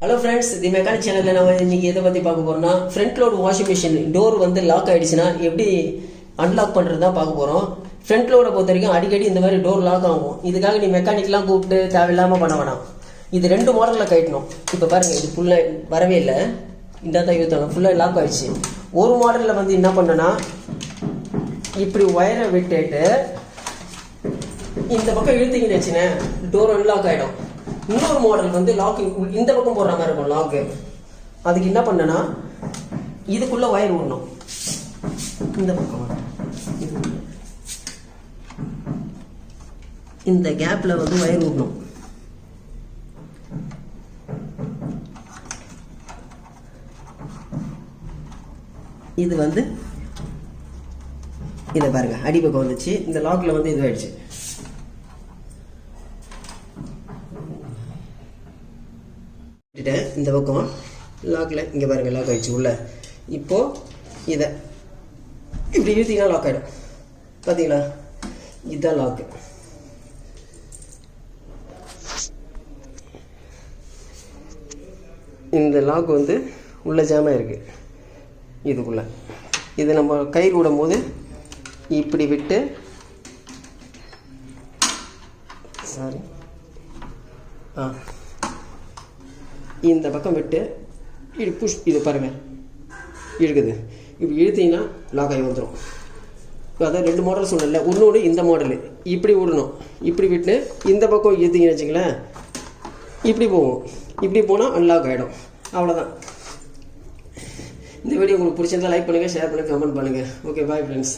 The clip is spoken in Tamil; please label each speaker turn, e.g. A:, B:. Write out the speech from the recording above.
A: ஹலோ ஃப்ரெண்ட்ஸ், தி மெக்கானிக் சேனலில் நம்ம இன்னைக்கு எதை பற்றி பார்க்க போகிறோம்னா, front load washing machine door வந்து லாக் ஆகிடுச்சுன்னா எப்படி அன்லாக் பண்ணுறது தான் பார்க்க போகிறோம். ஃப்ரண்ட் லோடை பொறுத்த வரைக்கும் அடிக்கடி இந்த மாதிரி டோர் லாக் ஆகும். இதுக்காக நீ மெக்கானிக்லாம் கூப்பிட்டு தேவையில்லாமல் பண்ண வேணாம். இது 2 மாடலில் கட்டணும். இப்போ பாருங்கள், இது ஃபுல்லாக வரவே இல்லை, இந்த தான் யூத்தாங்க ஃபுல்லாக லாக் ஆகிடுச்சு. ஒரு மாடலில் வந்து என்ன பண்ணனா, இப்படி ஒயரை விட்டுட்டு இந்த பக்கம் இழுத்தீங்கன்னு வச்சுனேன், டோர் அன்லாக் ஆகிடும். இன்னொரு மாடல் வந்து லாக் இந்த பக்கம் போடுற மாதிரி இருக்கும் லாக்கு. அதுக்கு என்ன பண்ணனா, இதுக்குள்ள ஒயர் விடணும். இந்த பக்கம் இந்த கேப்ல வந்து ஒயர் விடணும். இது வந்து இதை பாருங்க, அடிப்பக்கம் வந்துச்சு. இந்த லாக்ல வந்து இது ஆயிடுச்சு. இந்த பக்கம் லாக்ல இங்க பாருங்க, லாக் ஆயிடுச்சு உள்ள. இப்போ இதை இப்படி இழுத்தீங்கன்னா லாக் ஆயிடும். பாத்தீங்களா, இதுதான் லாக்கு. இந்த லாக் வந்து உள்ள ஜாமா இருக்கு இதுக்குள்ள. இதை நம்ம கை விடும் போது இப்படி விட்டு, சாரி இந்த பக்கம் விட்டு இது புஷ், இது பாருங்கள் இருக்குது. இப்போ இழுத்தீங்கன்னா லாக் ஆகி வந்துடும். அதான் 2 மாடல் சொன்னல, ஒன்னோடு இந்த மாடலு. இப்படி விடணும், இப்படி விட்டு இந்த பக்கம் இழுத்தீங்கன்னு வச்சுங்களேன், இப்படி போகும். இப்படி போனால் அன்லாக் ஆகிடும். அவ்வளோதான். இந்த வீடியோ உங்களுக்கு பிடிச்சிருந்தா லைக் பண்ணுங்கள், ஷேர் பண்ணுங்கள், கமெண்ட் பண்ணுங்கள். Okay, bye friends.